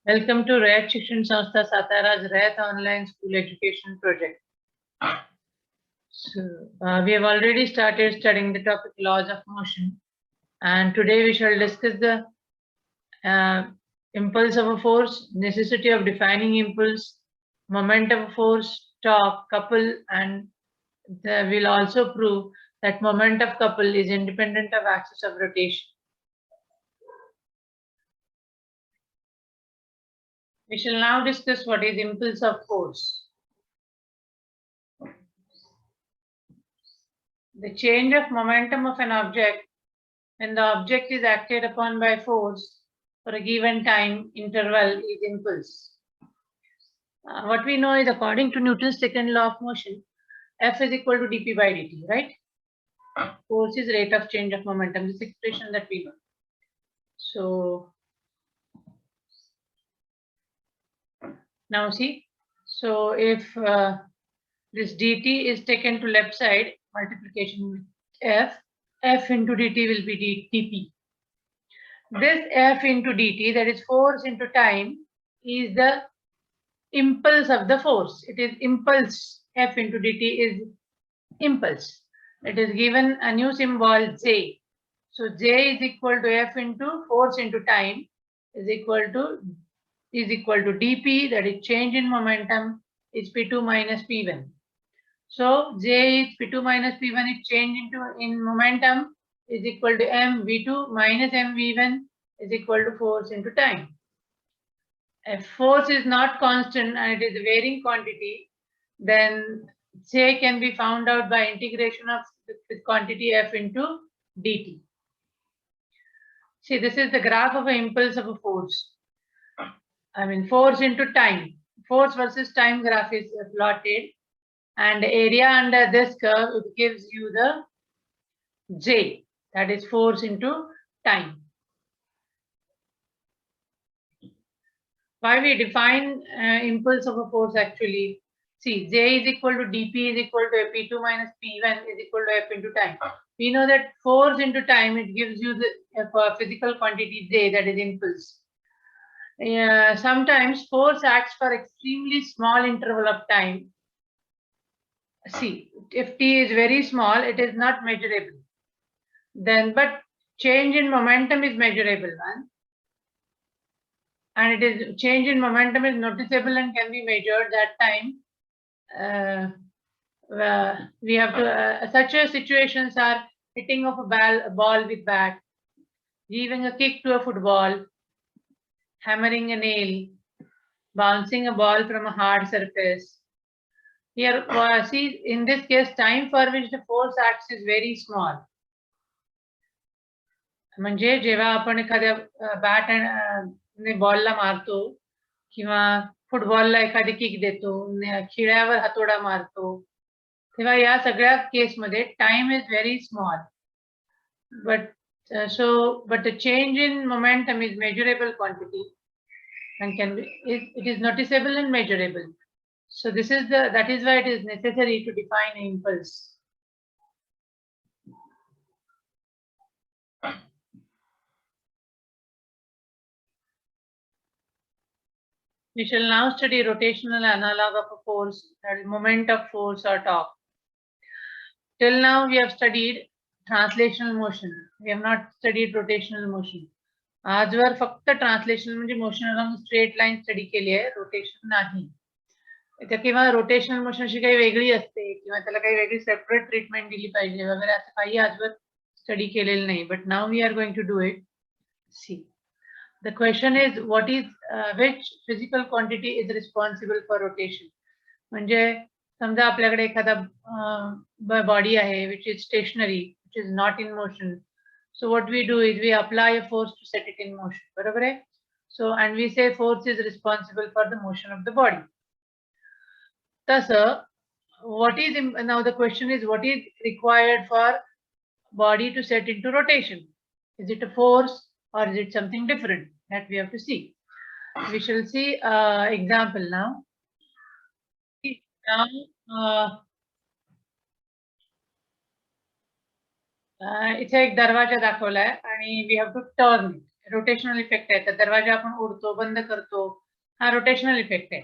Welcome to Rayat Shikshan Sanstha Satara's Rayat Online School Education Project. So, we have already started studying the topic laws of motion, and today we shall discuss the impulse of a force, necessity of defining impulse, moment of a force, torque, couple, and we'll also prove that moment of couple is independent of axis of rotation. We shall now discuss what is impulse of force. The change of momentum of an object when the object is acted upon by force for a given time interval is impulse. What we know is, according to Newton's second law of motion, F is equal to dp by dt, right? Force is rate of change of momentum, this expression that we know. So now see, so if this dt is taken to left side, multiplication with f into dt will be dp. This f into dt, that is force into time, is the impulse of the force. It is impulse. F into dt is impulse. It is given a new symbol J. So J is equal to F into force into time is equal to dp, that is change in momentum, is P2 minus P1. So J is P2 minus P1 is change in momentum is equal to mv2 minus mv1 is equal to force into time. If force is not constant and it is a varying quantity, then J can be found out by integration of the quantity F into dt. See, this is the graph of an impulse of a force. I mean, force into time. Force versus time graph is plotted, and area under this curve, it gives you the J, that is force into time. Why we define impulse of a force actually? See, J is equal to dp is equal to P2 minus P1 is equal to F into time. We know that force into time, it gives you the physical quantity J, that is impulse. Sometimes force acts for extremely small interval of time. See, if t is very small, it is not measurable. Then, but change in momentum is measurable one. And it is change in momentum is noticeable and can be measured. That time we have to such a situations are hitting of a ball with bat, giving a kick to a football, hammering a nail, bouncing a ball from a hard surface. Here, see, in this case, time for which the force acts is very small. म्हणजे जेव्हा आपण एखाद्या bat ने बॉलला मारतो किंवा फुटबॉलला एखादी kick देतो, खिळ्यावर हातोडा मारतो, तेव्हा या सगळ्या केसमध्ये time is very small, but but the change in momentum is measurable quantity and it is noticeable and measurable. So that is why it is necessary to define an impulse. We shall now study rotational analog of a force, that is moment of force or torque. Till now we have studied translational motion. We have not studied rotational motion. आजवर फक्त translational म्हणजे motion along straight line study केली आहे, rotation नाही. किंवा rotational motion अशी काही वेगळी असते किंवा त्याला काही वेगळी सेपरेट ट्रीटमेंट दिली पाहिजे वगैरे असं काही आजवर स्टडी केलेलं नाही. But now we are going to do it. See, the question is, what is which physical quantity is responsible for rotation? म्हणजे समजा आपल्याकडे एखादा बॉडी आहे which is stationary, which is not in motion. So what we do is we apply a force to set it in motion. बरोबर आहे? So and we say force is responsible for the motion of the body. तसं what is now the question is, what is required for body to set into rotation? Is it a force or is it something different? That we have to see. We shall see example now. Now इथे एक दरवाजा दाखवलाय आणि we have to turn it. Rotational effect आहे. तर दरवाजा आपण उडतो, बंद करतो, हा रोटेशनल इफेक्ट आहे.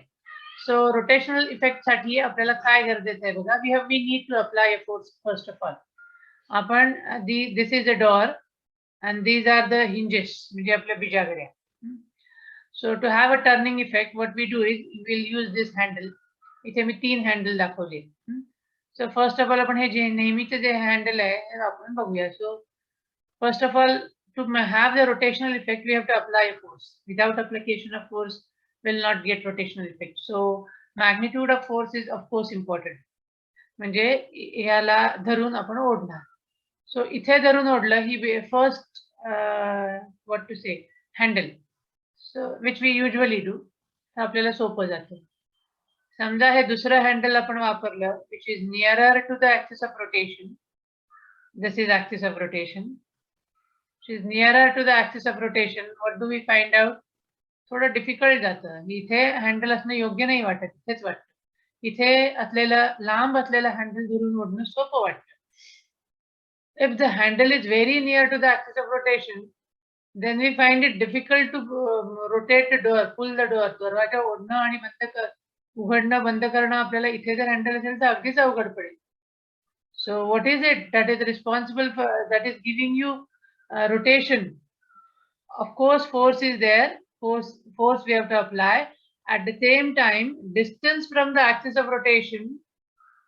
सो रोटेशनल इफेक्ट साठी आपल्याला काय गरजेचं आहे बघा. We need to apply a force first of all. आपण this is a door and these are the hinges, म्हणजे आपल्या बिजागड्या. So to have a turning effect, what we do is we'll use this handle. इथे मी 3 handle दाखवले. So first of all आपण हे जे नेहमीचे जे handle आहे हे आपण बघूया. So first of all, to have the rotational effect, we have to apply a force. Without application of force, will not get rotational effect. So magnitude of force is of course important. म्हणजे याला धरून आपण ओढणार. So इथे धरून ओढलं ही first what to say handle. So which we usually do. आपल्याला सोपं जातं. समजा हे दुसरं हँडल आपण वापरलं which is nearer to the axis of rotation. This is axis of rotation. Which is nearer to the axis of rotation. What do we find out? थोडं difficult जातं. इथे हँडल असणं योग्य नाही वाटत. इथेच वाटतं. इथे असलेलं लांब असलेलं हँडल धरून ओढणं सोपं वाटतं. If the handle is very near to the axis of rotation, then we find it difficult to rotate the door, pull the door. दरवाजा ओढणं आणि उघडणं बंद करणं आपल्याला इथे जर हँडल असेल तर अगदीच अवघड पडेल. So what is it that is responsible for, that is giving you rotation? Of course, force is there. Force we have to apply. At the same time, distance from the axis of rotation.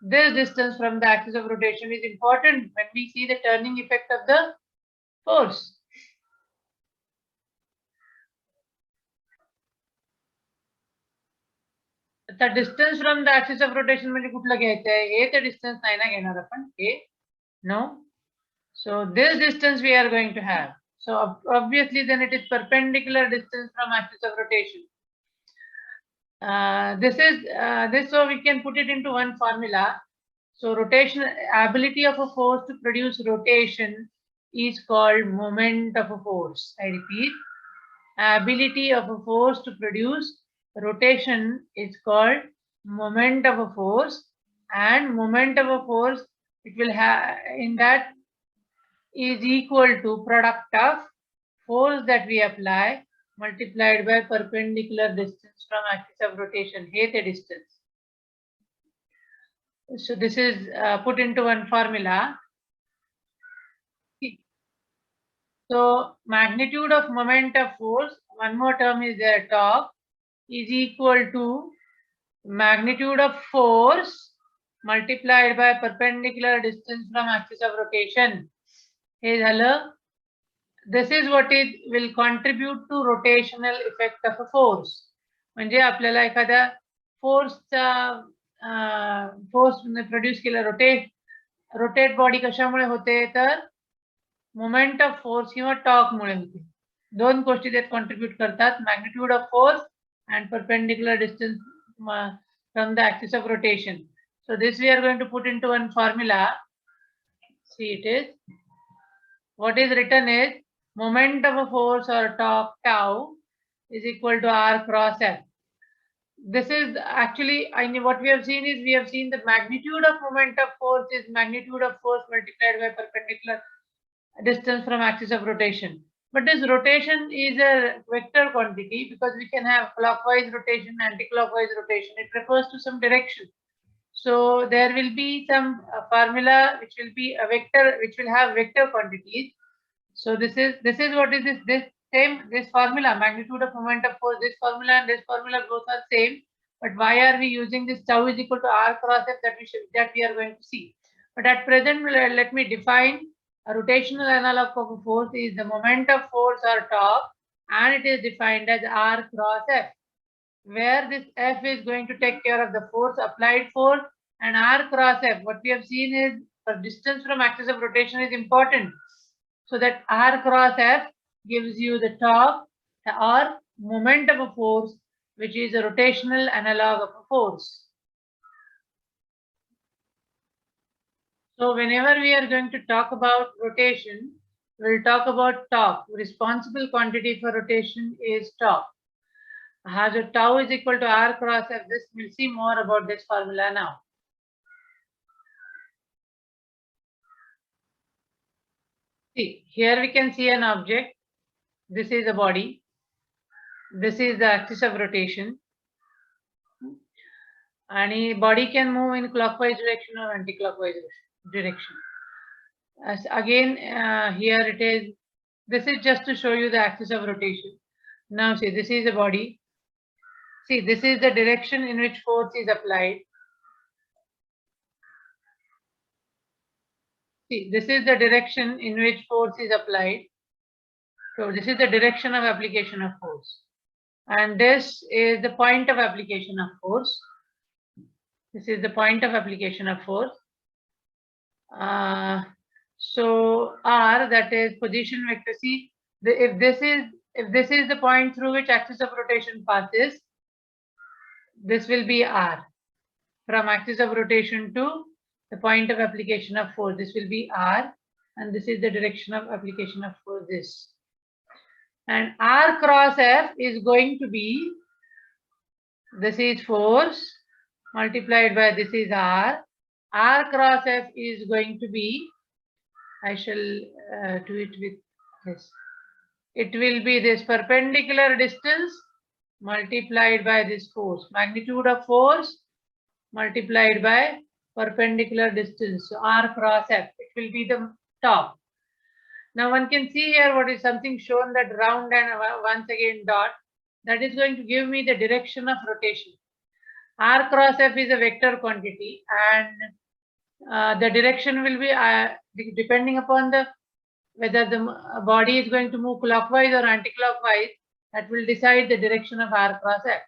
This distance from the axis of rotation is important when we see the turning effect of the force. The distance from the axis of rotation म्हणजे कुठलं घ्यायचं आहे? हे ते distance नाही ना घेणार आपण. हे no. So this distance we are going to have. So obviously then it is perpendicular distance from axis of rotation. This so we can put it into one formula. So rotation ability of a force to produce rotation is called moment of a force. I repeat, ability of a force to produce rotation is called moment of a force, and moment of a force it will have in that is equal to product of force that we apply multiplied by perpendicular distance from axis of rotation. Here the distance. So this is put into one formula. So magnitude of moment of force, one more term is there, torque, is equal to magnitude of force multiplied by perpendicular distance from axis of rotation. Hey, hello. This is what it will contribute to rotational effect of a force. म्हणजे आपल्याला एखाद्या फोर्सचा force produce केला rotate body कशामुळे होते तर moment of force किंवा torque मुळे होते. दोन गोष्टी त्यात कॉन्ट्रीब्यूट करतात, magnitude of force and perpendicular distance from the axis of rotation. So this we are going to put into one formula. See, it is what is written is moment of a force or torque tau is equal to R cross F. This is actually, what we have seen is we have seen the magnitude of moment of force is magnitude of force multiplied by perpendicular distance from axis of rotation. But this rotation is a vector quantity because we can have clockwise rotation, anti-clockwise rotation. It refers to some direction. So there will be some formula which will be a vector, which will have vector quantities. So this is what is this formula, magnitude of moment of force. This formula and this formula both are same. But why are we using this tau is equal to R cross F that we are going to see. But at present, let me define. A rotational analog of a force is the moment of force or torque, and it is defined as R cross F, where this F is going to take care of the force, applied force, and R cross F. What we have seen is the distance from axis of rotation is important. So that R cross F gives you the torque or moment of a force, which is a rotational analog of a force. So whenever we are going to talk about rotation, we'll talk about torque. Responsible quantity for rotation is torque. So tau is equal to R cross F. This we'll see more about this formula now. See, here we can see an object. This is the body. This is the axis of rotation. And body can move in clockwise direction or anti-clockwise direction. As again, here it is. This is just to show you the axis of rotation. Now see, this is the body. See, this is the direction in which force is applied. See, this is the direction in which force is applied. So this is the direction of application of force. And this is the point of application of force. This is the point of application of force. So R, that is position vector. See, if this is the point through which axis of rotation passes, this will be R. From axis of rotation to the point of application of force, this will be R, and this is the direction of application of force. This. And R cross F is going to be, this is force multiplied by this is R. R cross F is going to be, I shall do it with this. It will be this perpendicular distance multiplied by this force. Magnitude of force multiplied by perpendicular distance. So R cross F, it will be the top. Now one can see here what is something shown, that round and once again dot. That is going to give me the direction of rotation. R cross F is a vector quantity, and the direction will be depending upon whether the body is going to move clockwise or anti-clockwise. That will decide the direction of R cross F.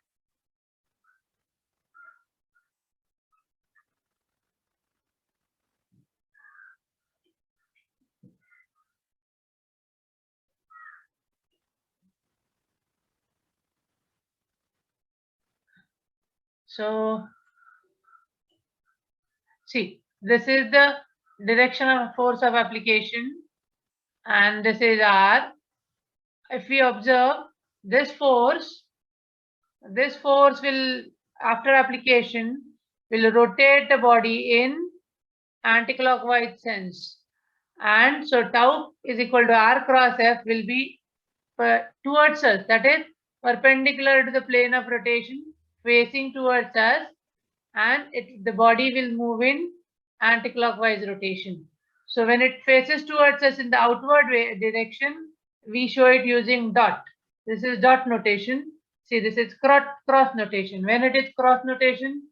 So see, this is the direction of force of application, and this is R. If we observe this force will, after application, will rotate the body in anti-clockwise sense. And so tau is equal to R cross F will be towards us, that is perpendicular to the plane of rotation, facing towards us, and the body will move in anti-clockwise rotation. So when it faces towards us in the outward direction, we show it using dot. This is dot notation. See, this is cross notation. When it is cross notation,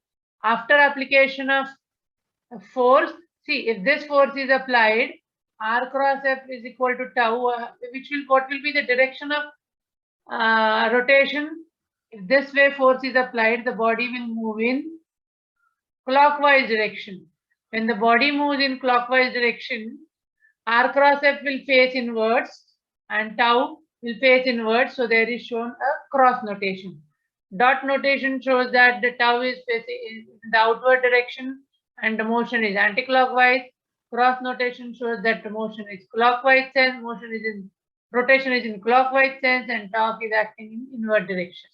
after application of force, see, if this force is applied, R cross F is equal to tau, what will be the direction of rotation? If this way force is applied, the body will move in clockwise direction. When the body moves in clockwise direction, R cross F will face inwards and tau will face inwards. So there is shown a cross notation. Dot notation shows that the tau is facing in the outward direction and the motion is anti-clockwise. Cross notation shows that the motion is clockwise sense, rotation is in clockwise sense, and torque is acting in inward direction.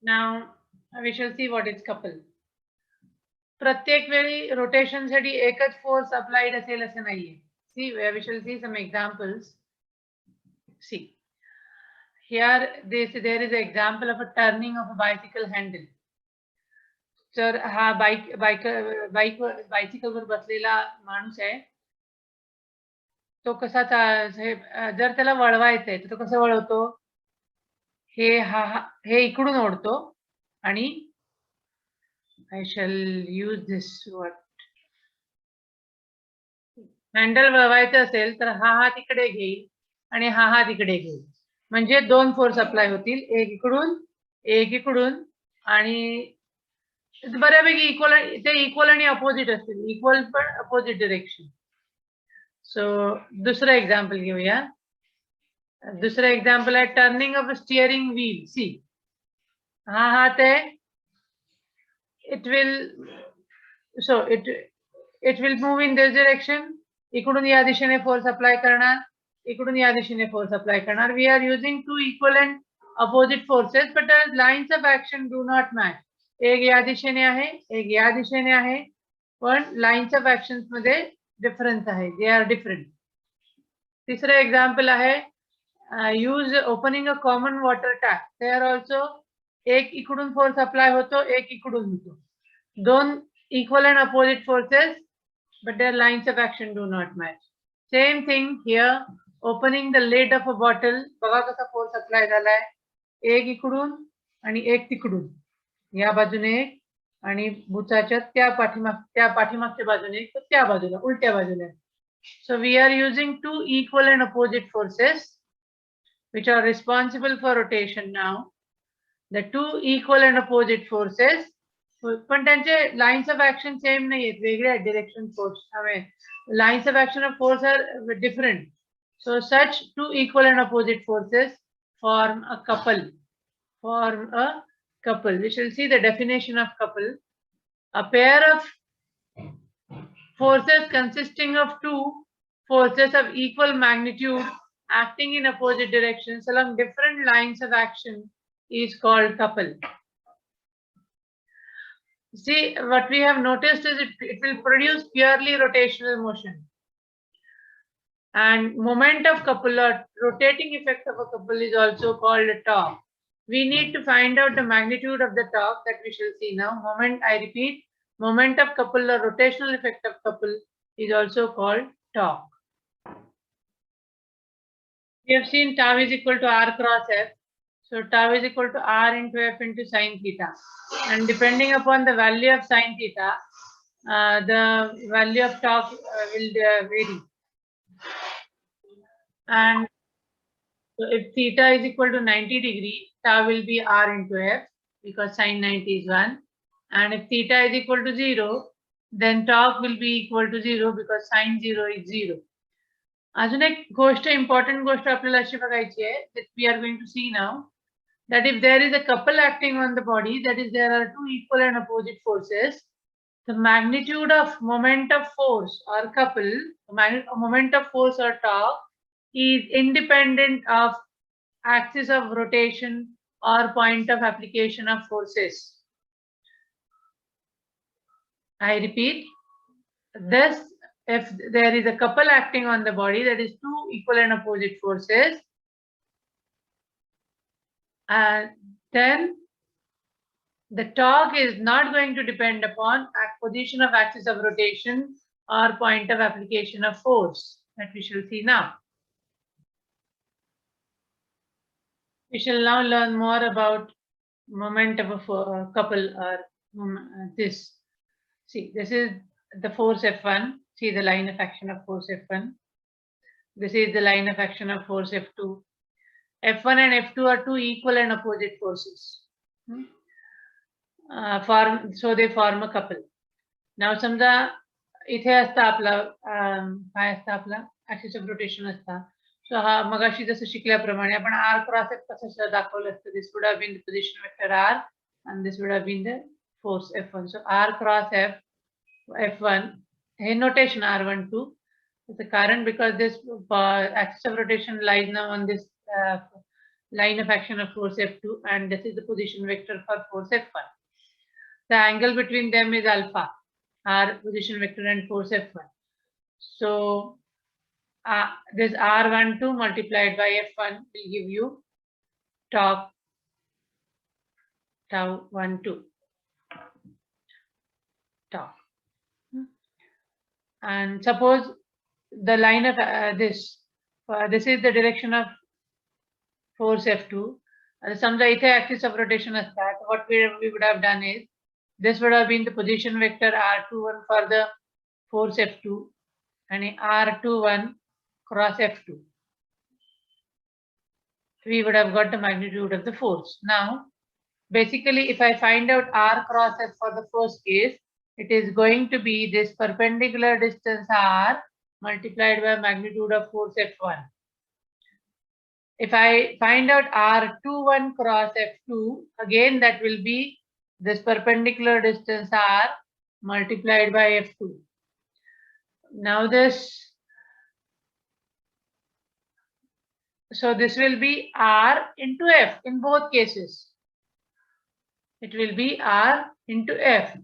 Now we shall see what is couple. प्रत्येक वेळी rotation साठी एकच force applied असेल असे नाहीये. See, we shall see some examples. See, here there is an example of a turning of a bicycle handle. तर हा bicycle वर बसलेला माणूस आहे. तो कसा जर त्याला वळवायचं आहे तर तो कसं वळवतो, हे इकडून ओढतो आणि I shall use this word. Handle वळवायचं असेल तर हा हात इकडे घेईल आणि हा हात इकडे घेईल, म्हणजे दोन फोर्स अप्लाय होतील, एक इकडून आणि बऱ्यापैकी इक्वल आणि अपोजिट असतील, इक्वल पण अपोजिट डिरेक्शन. सो दुसरं एक्झाम्पल घेऊया. दुसरं एक्झाम्पल आहे टर्निंग ऑफ स्टिअरिंग व्हील. सी, हा हात आहे, it will move in this direction. इकडून या दिशेने फोर्स अप्लाय करणार, इकडून या दिशेने फोर्स अप्लाय करणार. We are using two equal and opposite forces, but the lines of action do not match. एक या दिशेने आहे, एक या दिशेने आहे, पण लाइन्स ऑफ ऍक्शन मध्ये डिफरन्स आहे, दे आर डिफरंट. तिसरं एक्झाम्पल आहे, use opening a common water tap. There also एक इकडून फोर्स अप्लाय होतो, एक इकडून होतो. दोन equal and opposite forces, but their lines of action do not match. Same thing here, opening the lid of a bottle. बघा कसा force apply झालाय, एक इकडून आणि एक तिकडून, या बाजूने एक आणि बुचाच्या त्या पाठीमागच्या बाजूने एक, त्या बाजूला उलट्या बाजूला. So we are using two equal and opposite forces which are responsible for rotation. Now the two equal and opposite forces, पण त्यांचे लाइन्स ऑफ ऍक्शन सेम नाही आहेत, वेगळे आहेत. Direction force lines of action of force are different. So such two equal and opposite forces form a couple. We shall see the definition of couple. A pair of forces consisting of two forces of equal magnitude acting in opposite directions along different lines of action is called couple. See, what we have noticed is it will produce purely rotational motion. And moment of couple or rotating effect of a couple is also called a torque. We need to find out the magnitude of the torque that we shall see now. I repeat, moment of couple or rotational effect of couple is also called torque. We have seen tau is equal to R cross F. So tau is equal to R into F into sine theta. And depending upon the value of sine theta, the value of torque will vary. And so if theta is equal to 90 degree, tau will be R into F because sine 90 is 1. And if theta is equal to 0, then torque will be equal to 0 because sine 0 is 0. अजून एक गोष्ट, important गोष्ट आपल्याला अशी बघायची आहे, that we are going to see now, that if there is a couple acting on the body, that is there are two equal and opposite forces, the magnitude of moment of force or couple, moment of force or torque is independent of axis of rotation or point of application of forces. I repeat, this, if there is a couple acting on the body, that is two equal and opposite forces, then the torque is not going to depend upon position of axis of rotation or point of application of force, that we shall see now. We shall now learn more about moment of a couple or this. See, this is the force F1. See the line of action of force F1. This is the line of action of force F2. F1 and F2 are two equal and opposite forces. So they form a couple. Now समजा इथे असता आपला काय असता आपला axis of rotation असता. सो हा मगाशी जसं शिकल्याप्रमाणे आपण R क्रॉस F कसं दाखवलं असतं. This would have been the position vector R and this would have been the force F1. So R cross F, F1, hey notation R12. The current, because this axis of rotation lies now on this line of action of force F2 and this is the position vector for force F1. The angle between them is alpha, R position vector and force F1. So this R12 multiplied by F1 will give you torque tau 12 torque. And suppose the line of this is the direction of force F2. समजा इथे axis of rotation असतात. What we would have done is, this would have been the position vector R21 for the force F2 and R21 cross F2. We would have got the magnitude of the force. Now, basically, if I find out R cross F for the first case, it is going to be this perpendicular distance R multiplied by magnitude of force F1. If I find out R21 cross F2, again that will be this perpendicular distance R multiplied by F2. Now so this will be R into F in both cases. It will be R into F.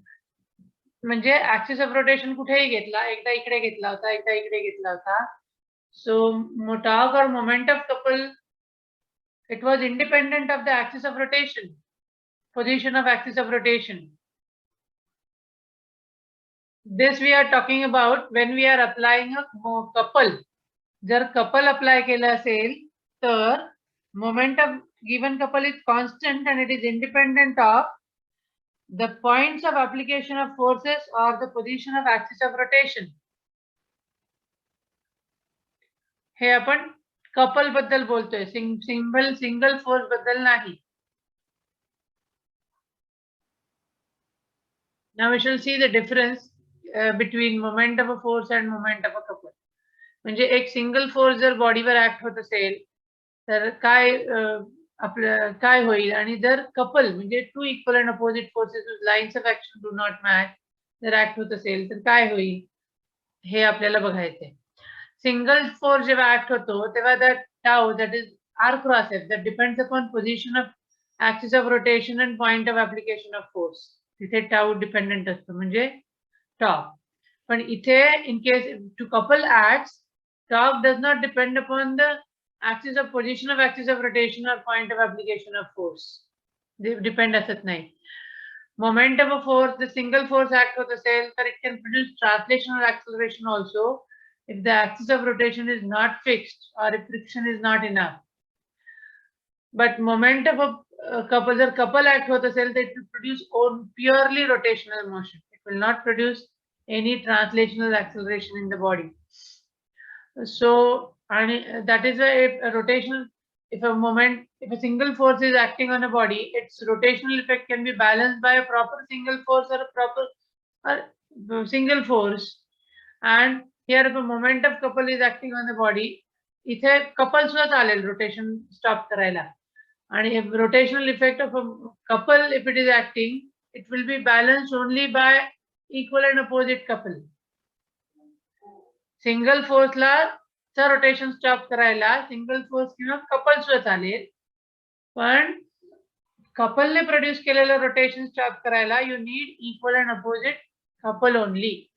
म्हणजे axis of rotation कुठेही घेतला, एकदा इकडे घेतला होता, एकदा इकडे घेतला होता. So torque or moment of couple, it was independent of the axis of rotation, position of axis of rotation. This we are talking about when we are applying a couple. जर couple apply केला असेल तर moment of given couple is constant and it is independent of the points of application of forces or the position of axis of rotation. हे आपण couple बद्दल बोलतोय, single force बद्दल नाही. Now we shall see the difference between moment of a force and moment of a couple. म्हणजे एक single force जर बॉडीवर act होत असेल तर काय आपलं काय होईल, आणि जर कपल म्हणजे two equal and opposite forces lines of action do not match जर ऍक्ट होत असेल तर काय होईल हे आपल्याला बघायचंय. सिंगल फोर्स जेव्हा ऍक्ट होतो तेव्हा that is r cross f that depends upon position of axis of rotation and point of application of force. तिथे टाउ डिपेंडेंट असतो म्हणजे टॉर्क. पण इथे in case to couple acts, torque does not depend upon the position of axis of rotation or point of application of force. They depend असत नाही. Moment of a force, the single force act होत असेल तर it can produce translational acceleration also if the axis of rotation is not fixed or if friction is not enough. But moment of a couple act होत असेल तर it will produce purely rotational motion. It will not produce any translational acceleration in the body. So, and that is why if a single force is acting on a body, its rotational effect can be balanced by a proper single force or a proper single force. And here if a moment of couple is acting on the body, इथे couple सुद्धा चालेल rotation stop करायला. And if rotational effect of a couple, if it is acting, it will be balanced only by equal and opposite couple. Single फोर्सला rotation stop करायला single force किंवा couple सुद्धा चालेल, पण कपलने प्रोड्यूस केलेलं रोटेशन स्टॉप करायला you need equal and opposite couple only.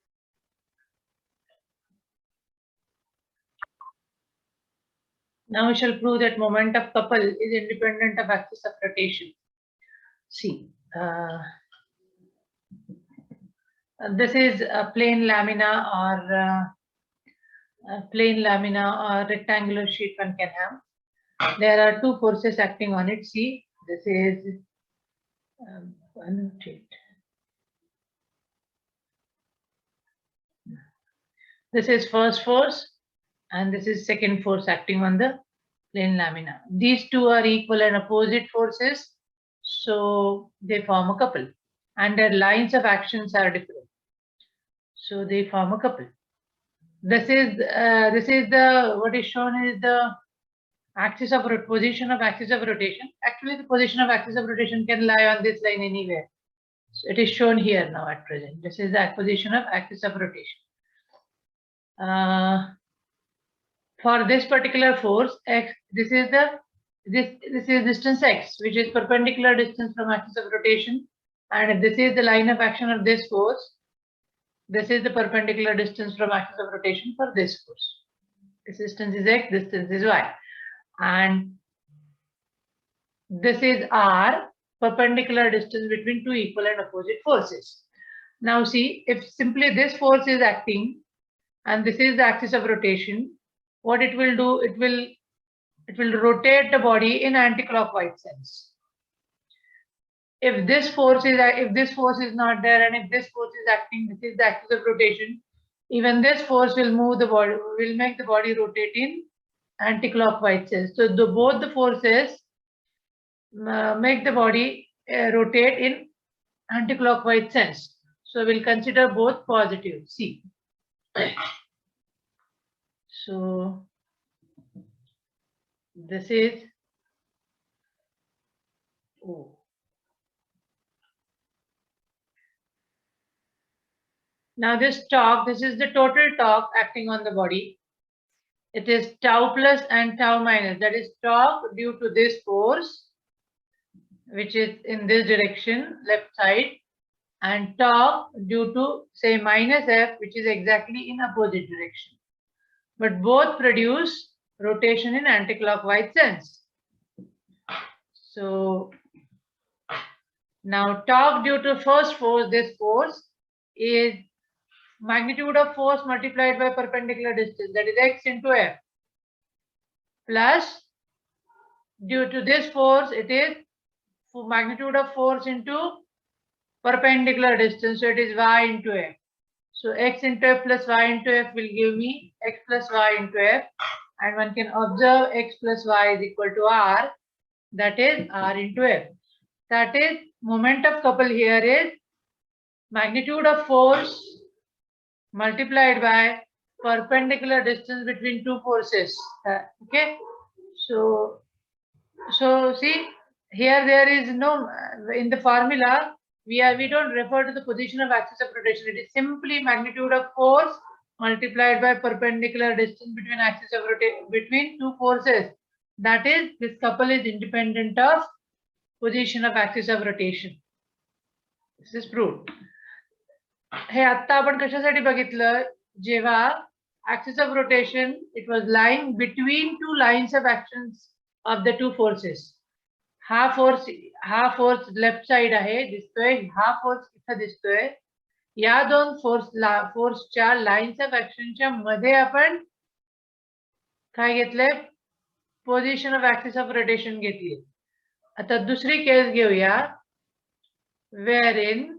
Now we shall prove that moment of couple is independent of axis of rotation. See, this is a plain lamina or rectangular sheet one can have. There are two forces acting on it. See, this is this is first force and this is second force acting on the plain lamina. These two are equal and opposite forces, so they form a couple, and their lines of actions are different, so they form a couple. This is the what is shown is the position of axis of rotation. Actually, the position of axis of rotation can lie on this line anywhere. So it is shown here now at present. This is the position of axis of rotation. For this particular force x, this is distance x, which is perpendicular distance from axis of rotation, and this is the line of action of this force. This is the perpendicular distance from axis of rotation for this force. This distance is x, distance is y, and this is r, perpendicular distance between two equal and opposite forces. Now see, if simply this force is acting and this is the axis of rotation, what it will do, it will rotate the body in anti-clockwise sense. If this force is not there and if this force is acting, this is the axis of rotation, even this force will make the body rotate in anti-clockwise sense. So both the forces make the body rotate in anti-clockwise sense. So we'll consider both positive. See. So this is O. Now this torque, this is the total torque acting on the body. It is tau plus and tau minus. That is torque due to this force, which is in this direction, left side, and torque due to say minus F, which is exactly in opposite direction. But both produce rotation in anticlockwise sense. So now torque due to first force, this force is magnitude of force multiplied by perpendicular distance, that is x into F, plus due to this force it is magnitude of force into perpendicular distance, so it is y into F. So x into F plus y into F will give me x plus y into F, and one can observe x plus y is equal to r, that is r into F. That is, moment of couple here is magnitude of force multiplied by perpendicular distance between two forces. Okay, so see here there is no in the formula we don't refer to the position of axis of rotation. It is simply magnitude of force multiplied by perpendicular distance between axis of rotation between two forces. That is, this couple is independent of position of axis of rotation. This is proved. हे आता आपण कशासाठी बघितलं, जेव्हा axis of rotation it was lying between two lines of actions of the two forces. हा force left side आहे दिसतोय, हा force इथं दिसतोय. या दोन फोर्सच्या लाईन्स ऑफ ऍक्शनच्या मध्ये आपण काय घेतलंय, position of axis of rotation घेतली. आता दुसरी केस घेऊया, where in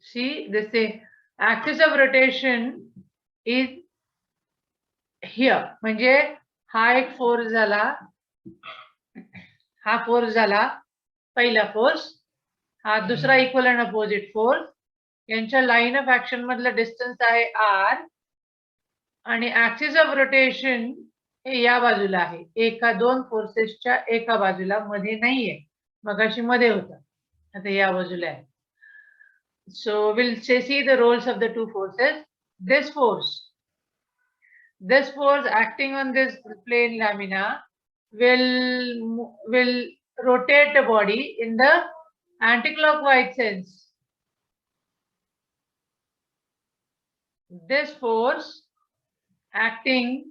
see this axis of rotation is here, म्हणजे हा एक फोर्स झाला, हा फोर्स झाला पहिला फोर्स, हा दुसरा इक्वल अँड अपोजिट फोर्स, यांच्या लाईन ऑफ ऍक्शन मधलं डिस्टन्स आहे r, आणि ऍक्सिस ऑफ रोटेशन हे या बाजूला आहे, एका दोन फोर्सेसच्या एका बाजूला, मध्ये नाहीये, मगाशी मध्ये होता, आता या बाजूला आहे. So we'll see the roles of the two forces. This force acting on this plane lamina will rotate the body in the anticlockwise sense. This force acting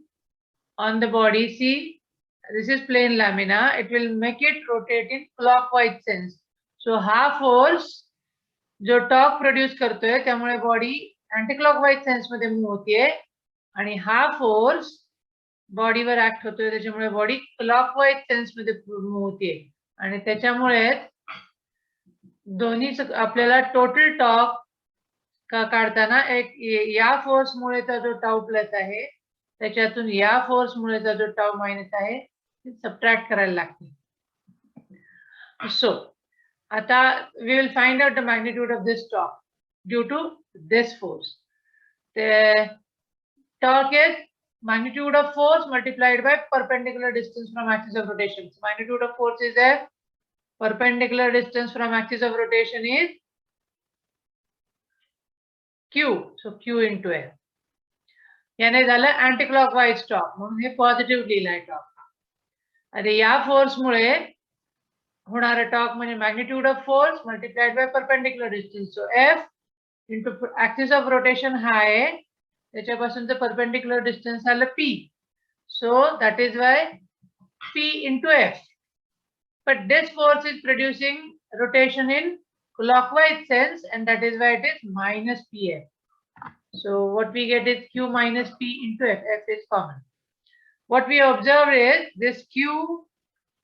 on the body, see this is plane lamina, it will make it rotate in clockwise sense. So हा force जो torque produce करतोय त्यामुळे body अँटीक्लॉकवाइज sense मध्ये move होतीये, आणि हा force बॉडीवर act होतोय त्याच्यामुळे बॉडी क्लॉकवाइज सेन्स मध्ये मूव्ह होतीये, आणि त्याच्यामुळे दोन्ही आपल्याला टोटल टॉर्क काढताना एक या फोर्स मुळेचा जो टाऊ प्लस आहे त्याच्यातून या फोर्स मुळेचा जो टाऊ मायनस आहे ते सबट्रॅक्ट करायला लागते. सो आता we will find out the magnitude of this torque due to this force. The torque is magnitude of force multiplied by perpendicular distance from axis of rotation. So magnitude of force is F, perpendicular distance from axis of rotation is Q. So Q into F. याने झालं अँटीक्लॉकवाइज torque, म्हणून हे positive लिहिलंय torque. आणि या force मुळे होणारा torque म्हणजे magnitude of force multiplied by perpendicular distance. So F into axis of rotation हा आहे, त्याच्यापासूनचं परपेंडिक्युलर डिस्टन्स आलं P. So that is Y P into F. But this force is producing rotation in clockwise sense, and that is why it is minus pf. So what we get is q minus p into f. F is common. What we observe is this q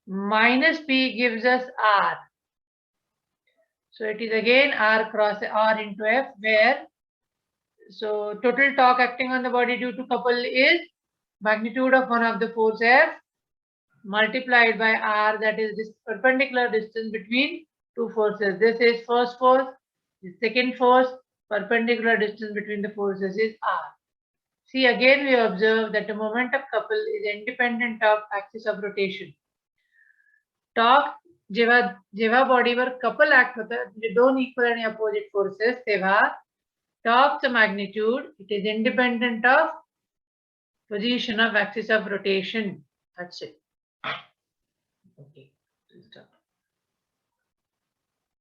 minus p gives us r. So it is again r cross r into f, where so total torque acting on the body due to couple is magnitude of one of the force f multiplied by r, that is this perpendicular distance between two forces. This is first force, the second force, perpendicular distance between the forces is r. See, again we observe that the moment of couple is independent of axis of rotation. Torque जेव्हा बॉडीवर couple act होतं, म्हणजे दोन equal आणि opposite forces, तेव्हा टॉर्कचं magnitude it is independent of position of axis of rotation. That's it. Okay.